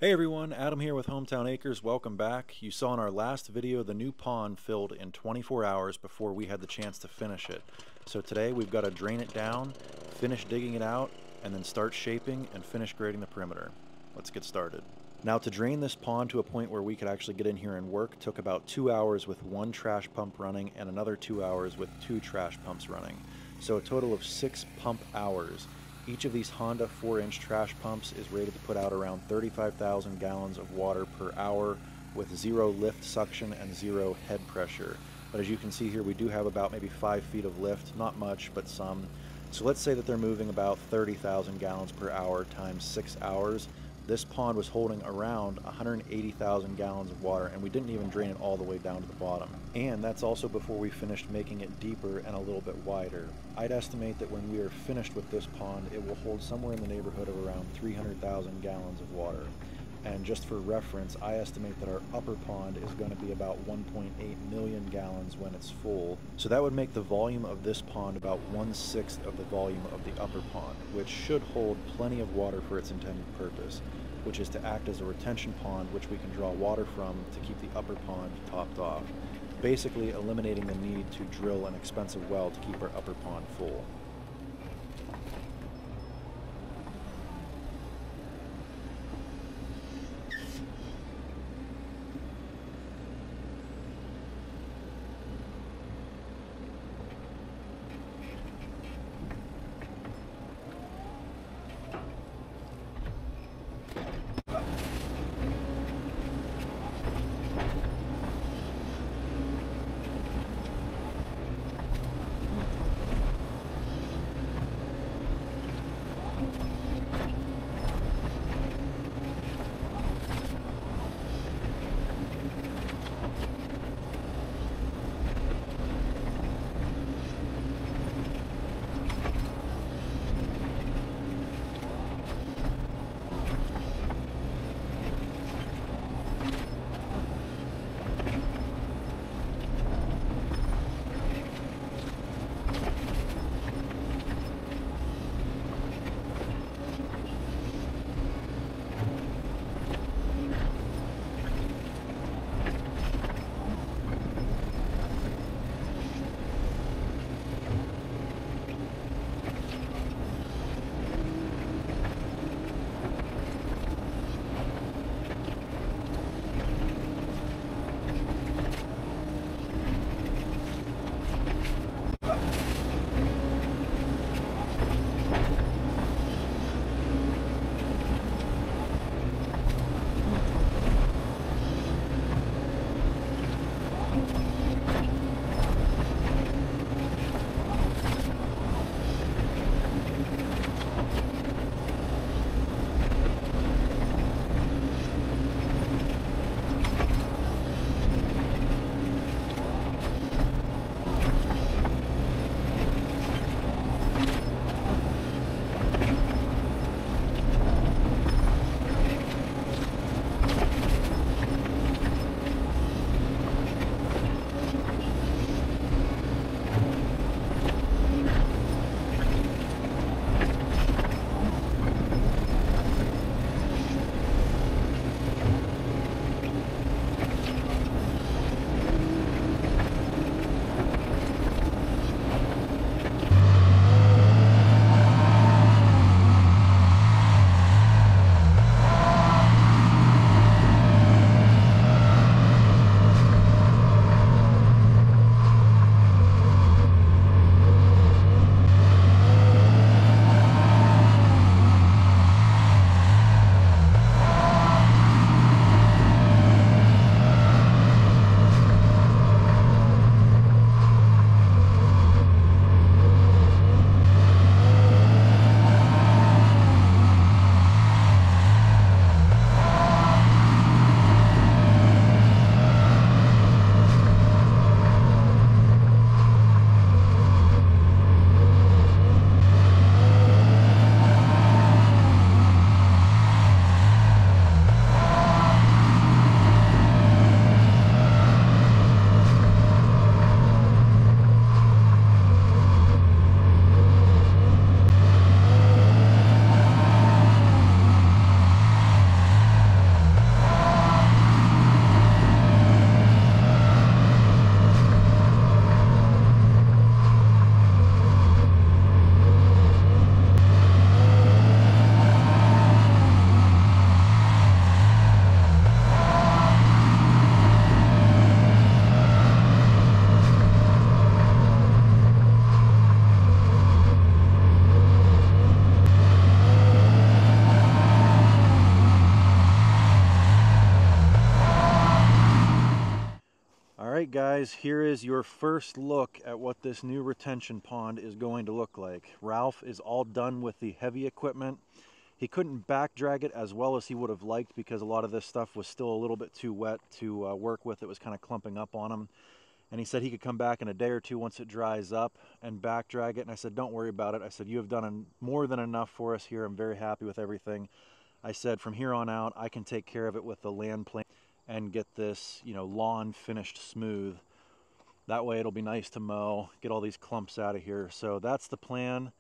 Hey everyone, Adam here with Hometown Acres. Welcome back. You saw in our last video the new pond filled in 24 hours before we had the chance to finish it. So today we've got to drain it down, finish digging it out, and then start shaping and finish grading the perimeter. Let's get started. Now, to drain this pond to a point where we could actually get in here and work took about 2 hours with one trash pump running and another 2 hours with two trash pumps running. So a total of 6 pump hours. Each of these Honda 4-inch trash pumps is rated to put out around 35,000 gallons of water per hour with 0 lift suction and 0 head pressure. But as you can see here, we do have about maybe 5 feet of lift, not much, but some. So let's say that they're moving about 30,000 gallons per hour times 6 hours. This pond was holding around 180,000 gallons of water, and we didn't even drain it all the way down to the bottom. And that's also before we finished making it deeper and a little bit wider. I'd estimate that when we are finished with this pond, it will hold somewhere in the neighborhood of around 300,000 gallons of water. And just for reference, I estimate that our upper pond is going to be about 1.8 million gallons when it's full. So that would make the volume of this pond about 1/6 of the volume of the upper pond, which should hold plenty of water for its intended purpose, which is to act as a retention pond which we can draw water from to keep the upper pond topped off, basically eliminating the need to drill an expensive well to keep our upper pond full. Alright guys, here is your first look at what this new retention pond is going to look like. Ralph is all done with the heavy equipment. He couldn't back drag it as well as he would have liked because a lot of this stuff was still a little bit too wet to work with. It was kind of clumping up on him. And he said he could come back in a day or two once it dries up and back drag it. And I said, don't worry about it. I said, you have done more than enough for us here. I'm very happy with everything. I said, from here on out, I can take care of it with the land plan and get this, you know, lawn finished smooth. That way it'll be nice to mow, get all these clumps out of here. So that's the plan.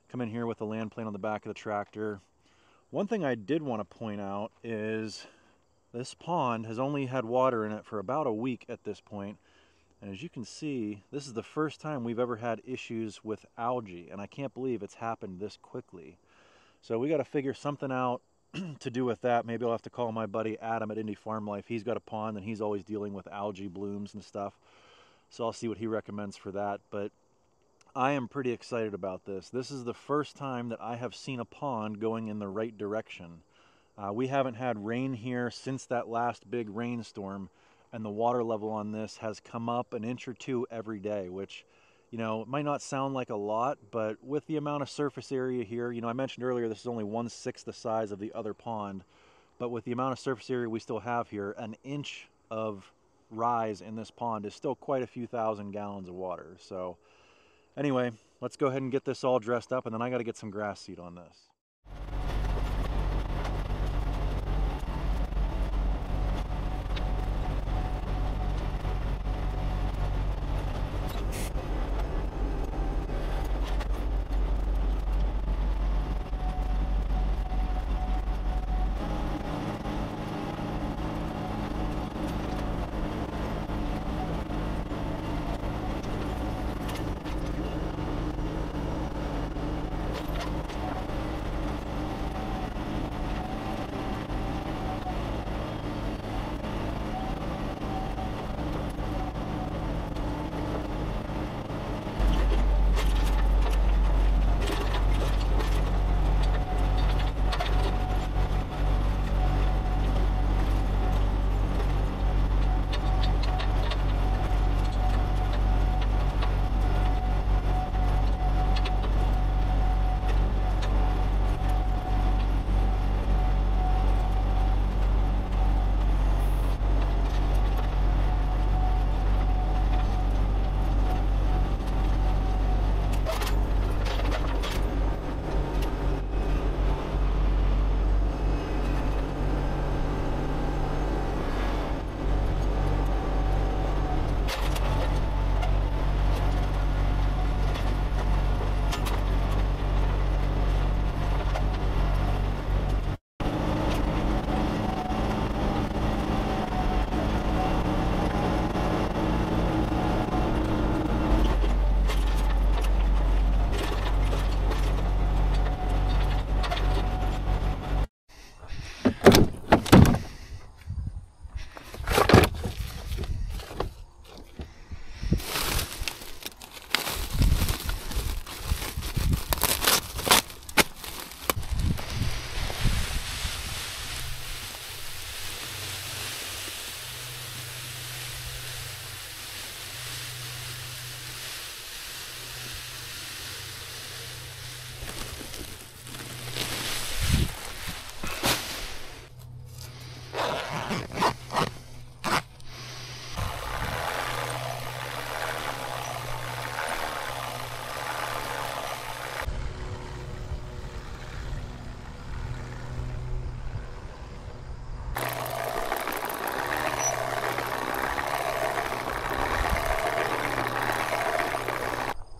Come in here with the land plane on the back of the tractor. One thing I did want to point out is this pond has only had water in it for about a week at this point. And as you can see, this is the first time we've ever had issues with algae, and I can't believe it's happened this quickly. So we got to figure something out to do with that. Maybe I'll have to call my buddy Adam at Indie Farm Life. He's got a pond and he's always dealing with algae blooms and stuff. So I'll see what he recommends for that. But I am pretty excited about this. This is the first time that I have seen a pond going in the right direction. We haven't had rain here since that last big rainstorm. And the water level on this has come up an inch or two every day, which, you know, it might not sound like a lot, but with the amount of surface area here, you know, I mentioned earlier this is only 1/6 the size of the other pond, but with the amount of surface area we still have here, an inch of rise in this pond is still quite a few thousand gallons of water. So anyway, let's go ahead and get this all dressed up, and then I got to get some grass seed on this.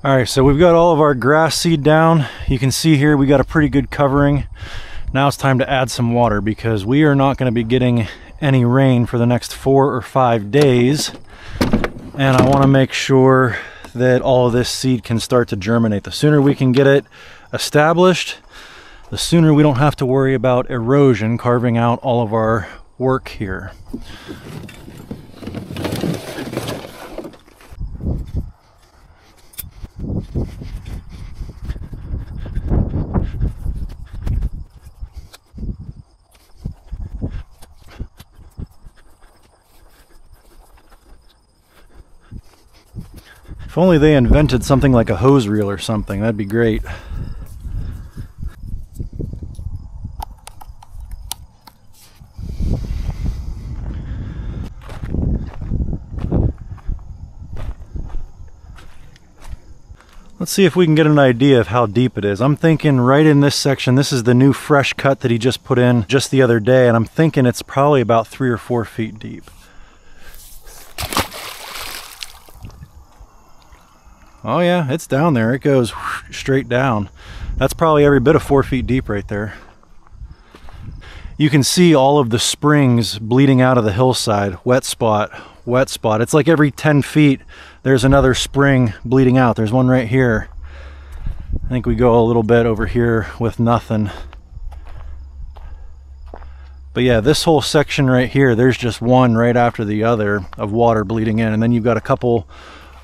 All right, so we've got all of our grass seed down. You can see here we got a pretty good covering. Now it's time to add some water because we are not going to be getting any rain for the next 4 or 5 days. And I want to make sure that all of this seed can start to germinate. The sooner we can get it established, the sooner we don't have to worry about erosion carving out all of our work here. If only they invented something like a hose reel or something, that'd be great. Let's see if we can get an idea of how deep it is. I'm thinking right in this section, this is the new fresh cut that he just put in just the other day, and I'm thinking it's probably about 3 or 4 feet deep. Oh yeah, it's down there. It goes straight down. That's probably every bit of 4 feet deep right there. You can see all of the springs bleeding out of the hillside. Wet spot, wet spot. It's like every 10 feet there's another spring bleeding out. There's one right here. I think we go a little bit over here with nothing. But yeah, this whole section right here, there's just one right after the other of water bleeding in, and then you've got a couple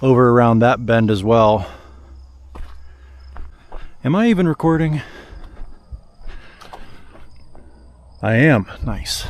over around that bend as well. Am I even recording? I am. Nice.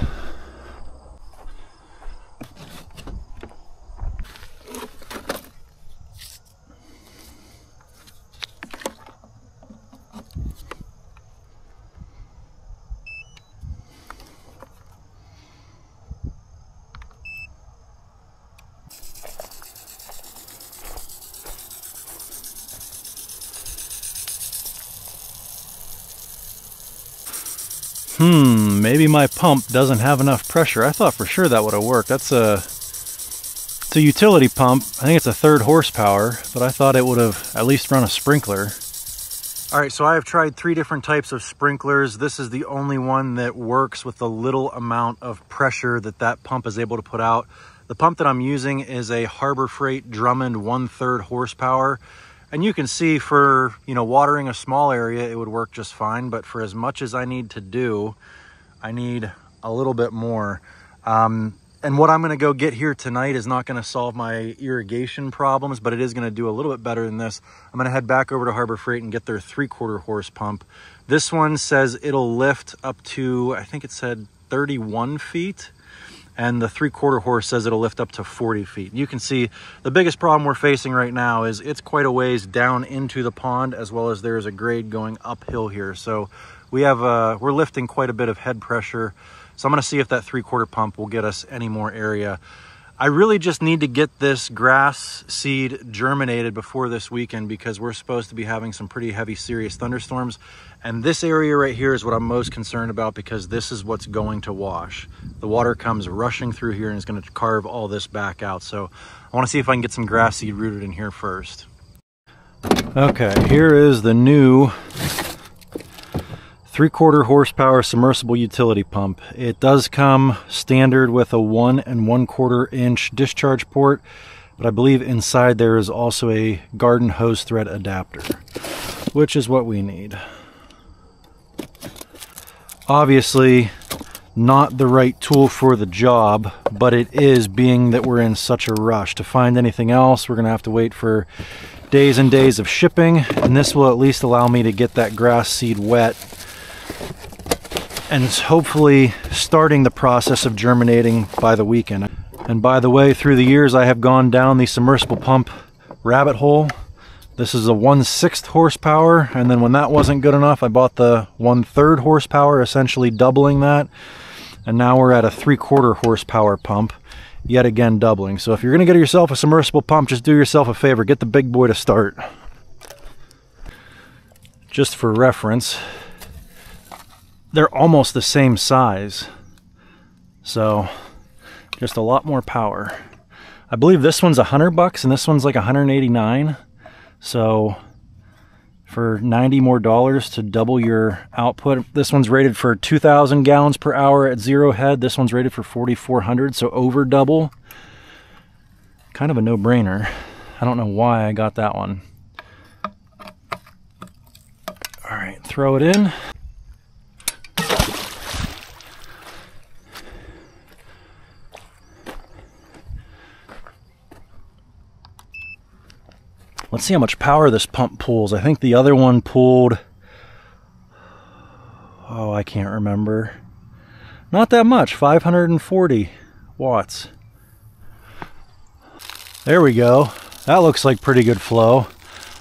Maybe my pump doesn't have enough pressure. I thought for sure that would have worked. It's a utility pump. I think it's a 3rd horsepower, but I thought it would have at least run a sprinkler. All right, so I have tried 3 different types of sprinklers. This is the only one that works with the little amount of pressure that that pump is able to put out. The pump that I'm using is a Harbor Freight Drummond 1/3 horsepower. And you can see for, you know, watering a small area, it would work just fine. But for as much as I need to do, I need a little bit more. And what I'm going to go get here tonight is not going to solve my irrigation problems, but it is going to do a little bit better than this. I'm going to head back over to Harbor Freight and get their 3/4 horse pump. This one says it'll lift up to, I think it said 31 feet. And the 3/4 horse says it'll lift up to 40 feet. You can see the biggest problem we're facing right now is it's quite a ways down into the pond, as well as there's a grade going uphill here. So we're lifting quite a bit of head pressure. So I'm gonna see if that 3/4 pump will get us any more area. I really just need to get this grass seed germinated before this weekend, because we're supposed to be having some pretty heavy, serious thunderstorms. And this area right here is what I'm most concerned about, because this is what's going to wash. The water comes rushing through here and is going to carve all this back out. So I want to see if I can get some grass seed rooted in here first. Okay, here is the new 3/4 horsepower submersible utility pump. It does come standard with a 1 1/4 inch discharge port, but I believe inside there is also a garden hose thread adapter, which is what we need. Obviously not the right tool for the job, but it is, being that we're in such a rush. To find anything else, we're gonna have to wait for days and days of shipping, and this will at least allow me to get that grass seed wet and hopefully starting the process of germinating by the weekend. And by the way, through the years I have gone down the submersible pump rabbit hole. This is a 1/6 horsepower, and then when that wasn't good enough, I bought the 1/3 horsepower, essentially doubling that. And now we're at a 3/4 horsepower pump, yet again doubling. So if you're gonna get yourself a submersible pump, just do yourself a favor, get the big boy to start. Just for reference, they're almost the same size, so just a lot more power. I believe this one's $100 and this one's like $189. So for $90 more to double your output. This one's rated for 2,000 gallons per hour at 0 head. This one's rated for 4,400, so over double. Kind of a no-brainer. I don't know why I got that one. All right, throw it in. Let's see how much power this pump pulls. I think the other one pulled, oh, I can't remember. Not that much, 540 watts. There we go. That looks like pretty good flow.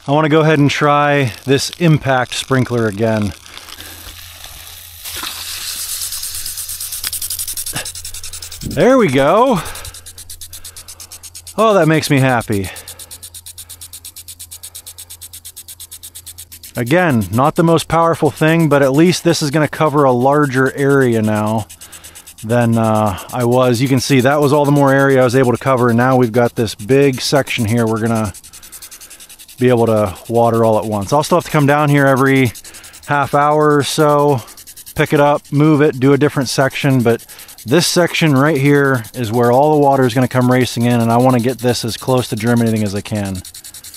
I want to go ahead and try this impact sprinkler again. There we go. Oh, that makes me happy. Again, not the most powerful thing, but at least this is going to cover a larger area now than I was. You can see that was all the more area I was able to cover, and now we've got this big section here we're going to be able to water all at once. I'll still have to come down here every half hour or so, pick it up, move it, do a different section, but this section right here is where all the water is going to come racing in, and I want to get this as close to germinating as I can.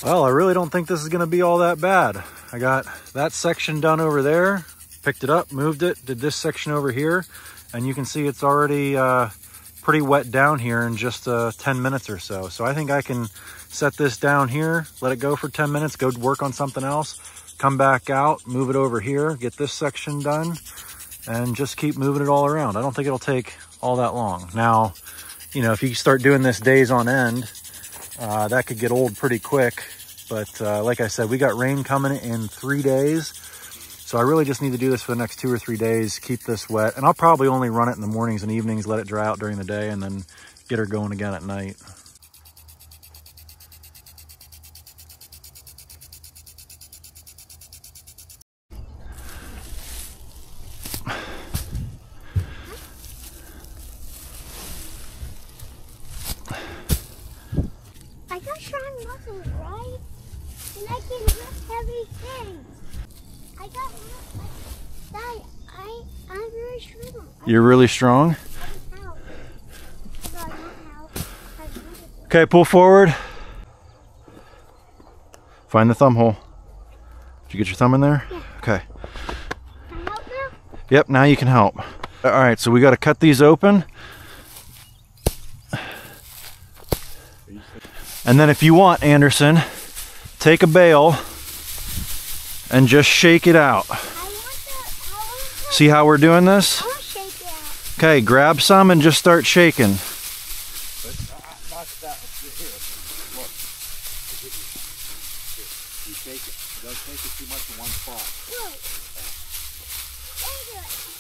Well, I really don't think this is going to be all that bad. I got that section done over there, picked it up, moved it, did this section over here, and you can see it's already pretty wet down here in just 10 minutes or so. So I think I can set this down here, let it go for 10 minutes, go work on something else, come back out, move it over here, get this section done, and just keep moving it all around. I don't think it'll take all that long. Now, you know, if you start doing this days on end, that could get old pretty quick. But like I said, we got rain coming in 3 days. So I really just need to do this for the next 2 or 3 days, keep this wet. And I'll probably only run it in the mornings and evenings, let it dry out during the day, and then get her going again at night. I got strong muscles, right? And I can lift heavy things. I got Dad, I'm very strong. You're really strong? Okay, pull forward. Find the thumb hole. Did you get your thumb in there? Yeah. Okay. Can I help now? Yep, now you can help. All right, so we got to cut these open. And then if you want, Anderson, take a bale and just shake it out. See how we're doing this? I want to shake it out. Okay, grab some and just start shaking. You shake it. Don't shake it too much in one spot. Look. Into it. I want to get some.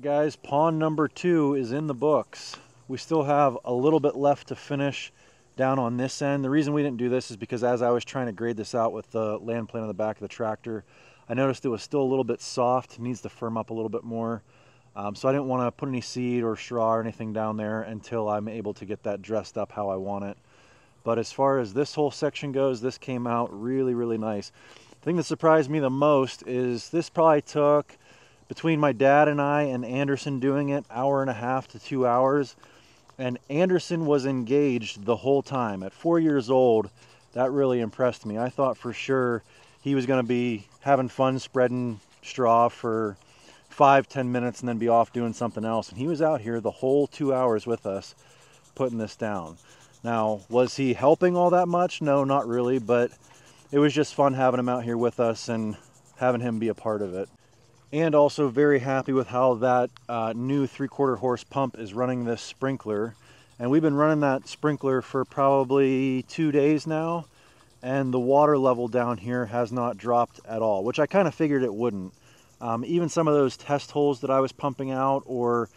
Guys, pond number 2 is in the books. We still have a little bit left to finish down on this end. The reason we didn't do this is because as I was trying to grade this out with the land plane on the back of the tractor, I noticed it was still a little bit soft, needs to firm up a little bit more. So I didn't want to put any seed or straw or anything down there until I'm able to get that dressed up how I want it. But as far as this whole section goes, this came out really, really nice. The thing that surprised me the most is this probably took, between my dad and I and Anderson doing it, 1.5 to 2 hours. And Anderson was engaged the whole time. At 4 years old, that really impressed me. I thought for sure he was going to be having fun spreading straw for 5-10 minutes and then be off doing something else. And he was out here the whole 2 hours with us putting this down. Now, was he helping all that much? No, not really, but it was just fun having him out here with us and having him be a part of it. And also very happy with how that new 3/4 horse pump is running this sprinkler. And we've been running that sprinkler for probably 2 days now, and the water level down here has not dropped at all, which I kind of figured it wouldn't. Even some of those test holes that I was pumping out, or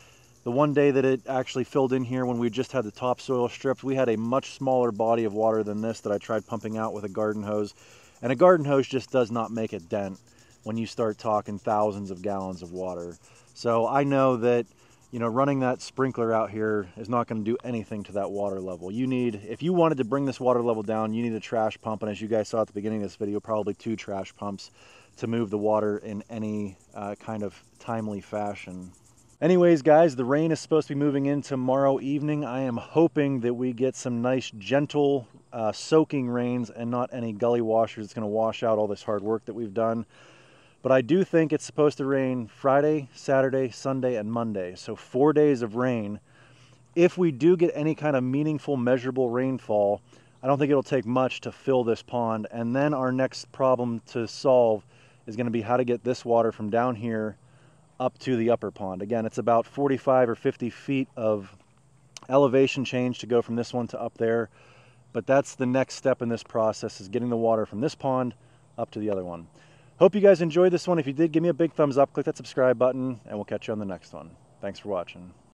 the one day that it actually filled in here when we just had the topsoil stripped, we had a much smaller body of water than this that I tried pumping out with a garden hose. And a garden hose just does not make a dent when you start talking thousands of gallons of water. So I know that, you know, running that sprinkler out here is not going to do anything to that water level. You need, if you wanted to bring this water level down, you need a trash pump, and as you guys saw at the beginning of this video, probably 2 trash pumps to move the water in any kind of timely fashion. Anyways, guys, the rain is supposed to be moving in tomorrow evening. I am hoping that we get some nice, gentle, soaking rains and not any gully washers that's going to wash out all this hard work that we've done. But I do think it's supposed to rain Friday, Saturday, Sunday, and Monday. So 4 days of rain. If we do get any kind of meaningful, measurable rainfall, I don't think it'll take much to fill this pond. And then our next problem to solve is going to be how to get this water from down here up to the upper pond. Again, it's about 45 or 50 feet of elevation change to go from this one to up there. But that's the next step in this process, is getting the water from this pond up to the other one. Hope you guys enjoyed this one. If you did, give me a big thumbs up, click that subscribe button, and we'll catch you on the next one. Thanks for watching.